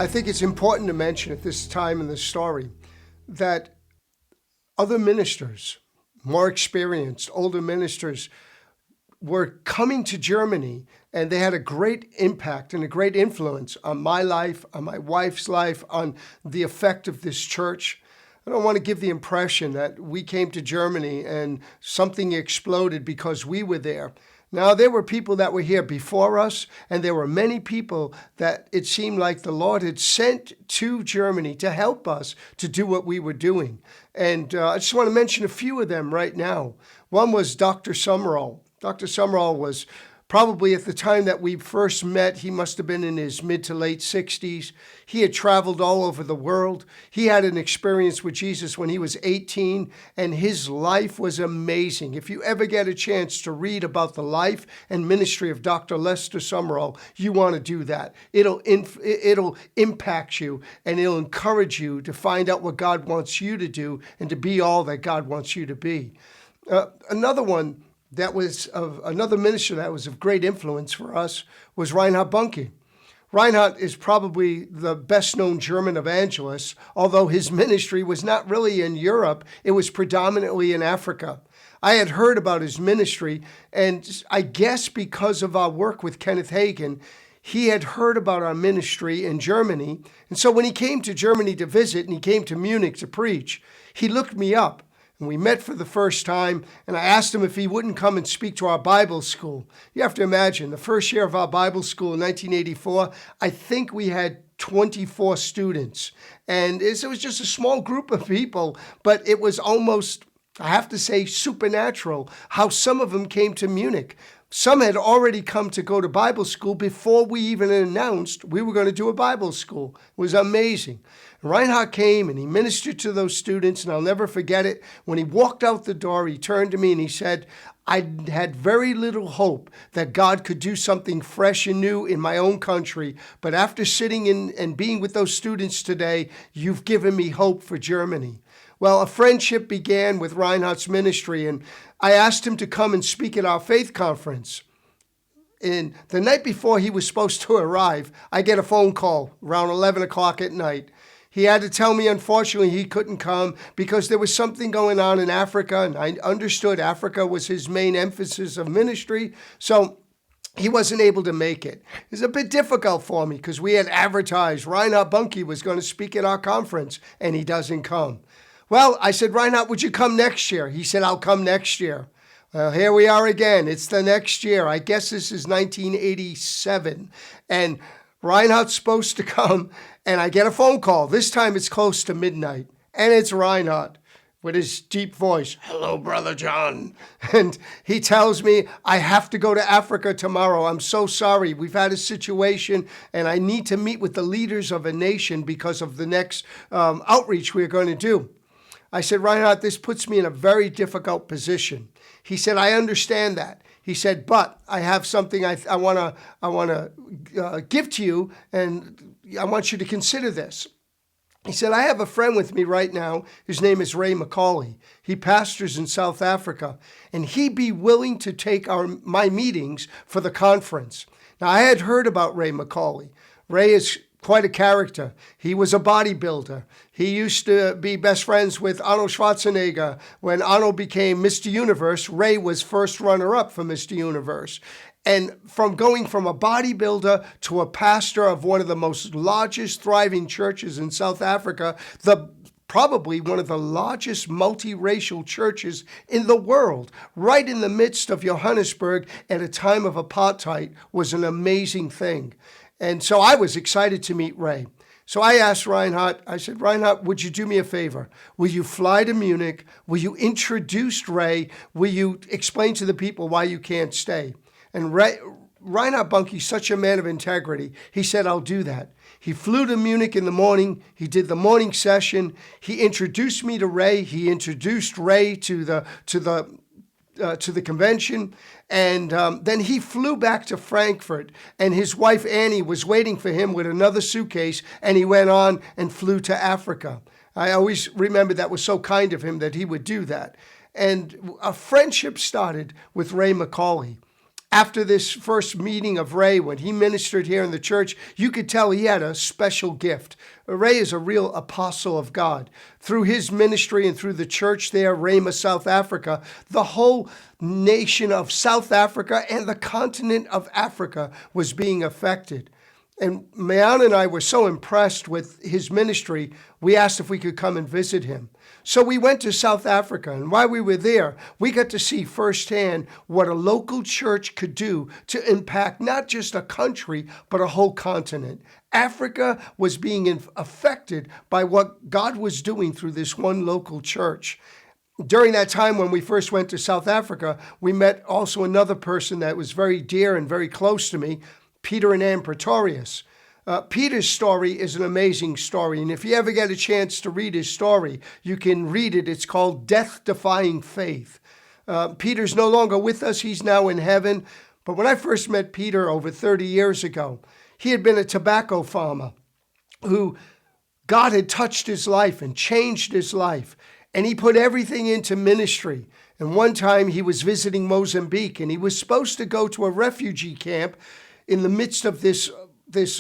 I think it's important to mention at this time in the story that other ministers, more experienced, older ministers, were coming to Germany, and they had a great impact and a great influence on my life, on my wife's life, on the effect of this church. I don't want to give the impression that we came to Germany and something exploded because we were there. Now, there were people that were here before us, and there were many people that it seemed like the Lord had sent to Germany to help us to do what we were doing. And I just want to mention a few of them right now. One was Dr. Summerall. Dr. Summerall was probably at the time that we first met, he must have been in his mid to late 60s. He had traveled all over the world. He had an experience with Jesus when he was 18, and his life was amazing. If you ever get a chance to read about the life and ministry of Dr. Lester Summerall, you want to do that. It'll impact you, and it'll encourage you to find out what God wants you to do and to be all that God wants you to be. Another minister that was of great influence for us was Reinhard Bonnke. Reinhard is probably the best known German evangelist, although his ministry was not really in Europe, it was predominantly in Africa. I had heard about his ministry, and I guess because of our work with Kenneth Hagin, he had heard about our ministry in Germany. And so when he came to Germany to visit and he came to Munich to preach, he looked me up. And we met for the first time, and I asked him if he wouldn't come and speak to our Bible school. You have to imagine, the first year of our Bible school in 1984, I think we had 24 students. And it was just a small group of people, but it was almost, I have to say, supernatural how some of them came to Munich. Some had already come to go to Bible school before we even announced we were going to do a Bible school. It was amazing. Reinhard came and he ministered to those students, and I'll never forget it. When he walked out the door, he turned to me and he said, I had very little hope that God could do something fresh and new in my own country, but after sitting in and being with those students today, you've given me hope for Germany. Well, a friendship began with Reinhard's ministry, and I asked him to come and speak at our faith conference. And the night before he was supposed to arrive, I get a phone call around 11 o'clock at night. He had to tell me, unfortunately, he couldn't come because there was something going on in Africa, and I understood Africa was his main emphasis of ministry, so he wasn't able to make it. It was a bit difficult for me because we had advertised Reinhard Bonnke was going to speak at our conference, and he doesn't come. Well, I said, Reinhard, would you come next year? He said, I'll come next year. Well, here we are again. It's the next year. I guess this is 1987. And Reinhard's supposed to come, and I get a phone call. This time it's close to midnight, and it's Reinhard with his deep voice. Hello, Brother John. And he tells me, I have to go to Africa tomorrow. I'm so sorry. We've had a situation, and I need to meet with the leaders of a nation because of the next outreach we're going to do. I said, Reinhard, this puts me in a very difficult position. He said, I understand that. He said, but I have something I want to give to you, and I want you to consider this. He said, I have a friend with me right now. His name is Ray McCauley. He pastors in South Africa, and he'd be willing to take my meetings for the conference. Now, I had heard about Ray McCauley. Ray is quite a character. He was a bodybuilder. He used to be best friends with Arnold Schwarzenegger. When Arnold became Mr. Universe, Ray was first runner-up for Mr. Universe. And from going from a bodybuilder to a pastor of one of the most largest thriving churches in South Africa, probably one of the largest multiracial churches in the world, right in the midst of Johannesburg at a time of apartheid, was an amazing thing. And so I was excited to meet Ray. So I asked Reinhard, I said, Reinhard, would you do me a favor? Will you fly to Munich? Will you introduce Ray? Will you explain to the people why you can't stay? And Reinhard Bonnke, such a man of integrity, he said, I'll do that. He flew to Munich in the morning. He did the morning session. He introduced me to Ray. He introduced Ray to the convention, and then he flew back to Frankfurt, and his wife Annie was waiting for him with another suitcase, and he went on and flew to Africa. I always remember that was so kind of him that he would do that. And a friendship started with Ray McCauley. After this first meeting of Ray, when he ministered here in the church, you could tell he had a special gift. Ray is a real apostle of God. Through his ministry and through the church there, Rhema, South Africa, the whole nation of South Africa and the continent of Africa was being affected. And Mayan and I were so impressed with his ministry, we asked if we could come and visit him. So we went to South Africa, and while we were there, we got to see firsthand what a local church could do to impact not just a country, but a whole continent. Africa was being affected by what God was doing through this one local church. During that time when we first went to South Africa, we met also another person that was very dear and very close to me, Peter and Ann Pretorius. Peter's story is an amazing story, and if you ever get a chance to read his story, you can read it. It's called Death-Defying Faith. Peter's no longer with us. He's now in heaven. But when I first met Peter over 30 years ago, he had been a tobacco farmer who God had touched his life and changed his life, and he put everything into ministry. And one time he was visiting Mozambique, and he was supposed to go to a refugee camp in the midst of this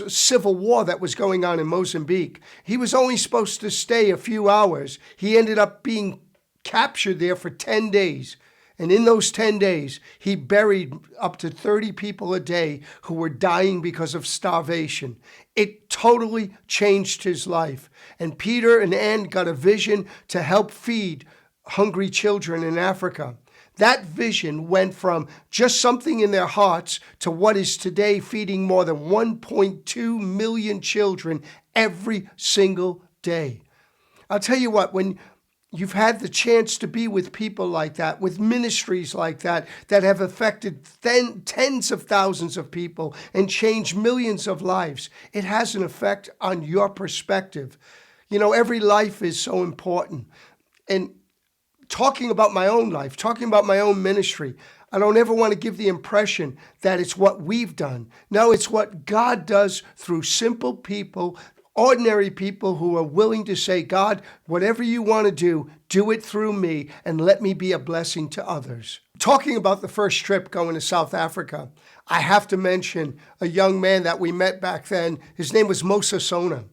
civil war that was going on in Mozambique. He was only supposed to stay a few hours. He ended up being captured there for 10 days. And in those 10 days, he buried up to 30 people a day who were dying because of starvation. It totally changed his life. And Peter and Ann got a vision to help feed hungry children in Africa. That vision went from just something in their hearts to what is today feeding more than 1.2 million children every single day. I'll tell you what, when you've had the chance to be with people like that, with ministries like that, that have affected tens of thousands of people and changed millions of lives, it has an effect on your perspective. You know, every life is so important. And talking about my own life, talking about my own ministry, I don't ever want to give the impression that it's what we've done. No, it's what God does through simple people, ordinary people who are willing to say, God, whatever you want to do it through me and let me be a blessing to others. Talking about the first trip going to South Africa, I have to mention a young man that we met back then. His name was Mosa Sona.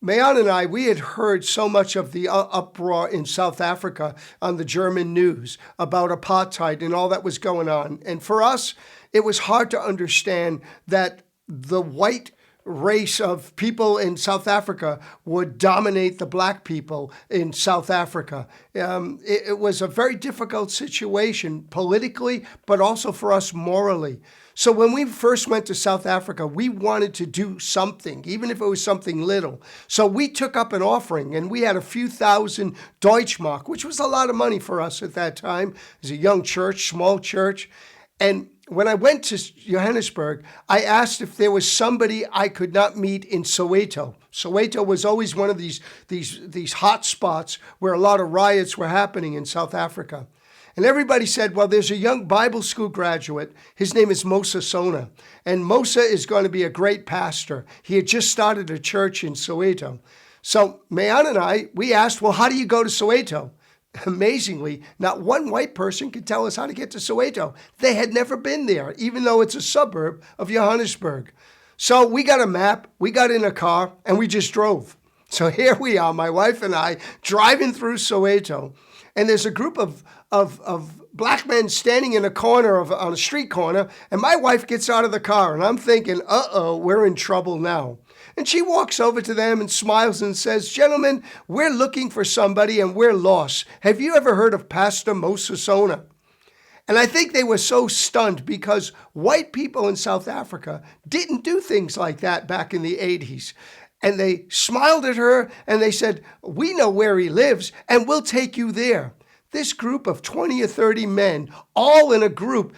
Mayan and I, we had heard so much of the uproar in South Africa on the German news about apartheid and all that was going on. And for us, it was hard to understand that the white race of people in South Africa would dominate the black people in South Africa. It was a very difficult situation politically, but also for us morally. So when we first went to South Africa, we wanted to do something, even if it was something little. So we took up an offering, and we had a few thousand Deutschmark, which was a lot of money for us at that time. It was a young church, small church. And when I went to Johannesburg, I asked if there was somebody I could not meet in Soweto. Soweto was always one of these hot spots where a lot of riots were happening in South Africa. And everybody said, well, there's a young Bible school graduate. His name is Mosa Sona. And Mosa is going to be a great pastor. He had just started a church in Soweto. So Mayan and I, we asked, well, how do you go to Soweto? Amazingly, not one white person could tell us how to get to Soweto. They had never been there, even though it's a suburb of Johannesburg. So we got a map, we got in a car, and we just drove. So here we are, my wife and I, driving through Soweto. And there's a group of black men standing in a corner on a street corner, and my wife gets out of the car, and I'm thinking, uh-oh, we're in trouble now. And she walks over to them and smiles and says, gentlemen, we're looking for somebody and we're lost. Have you ever heard of Pastor Mosa Sona? And I think they were so stunned because white people in South Africa didn't do things like that back in the 80s. And they smiled at her and they said, we know where he lives and we'll take you there. This group of 20 or 30 men, all in a group,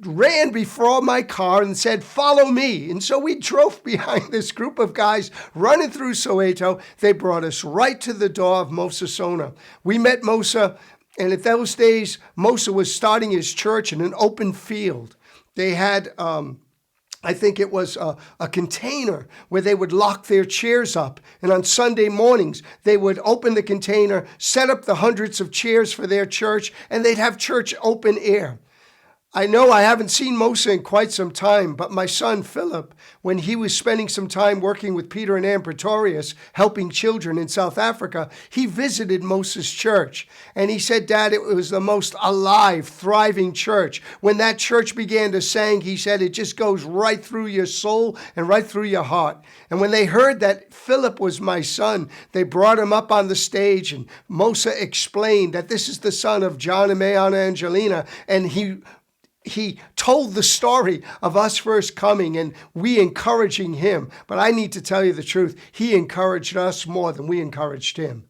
ran before my car and said, follow me. And so we drove behind this group of guys running through Soweto. They brought us right to the door of Mosa Sona. We met Mosa, and at those days, Mosa was starting his church in an open field. They had, I think it was a container where they would lock their chairs up. And on Sunday mornings, they would open the container, set up the hundreds of chairs for their church, and they'd have church open air. I know I haven't seen Mosa in quite some time, but my son Philip, when he was spending some time working with Peter and Ann Pretorius, helping children in South Africa, he visited Mosa's church. And he said, Dad, it was the most alive, thriving church. When that church began to sing, he said, it just goes right through your soul and right through your heart. And when they heard that Philip was my son, they brought him up on the stage, and Mosa explained that this is the son of John and Mayana Angelina, and he told the story of us first coming and we encouraging him. But I need to tell you the truth. He encouraged us more than we encouraged him.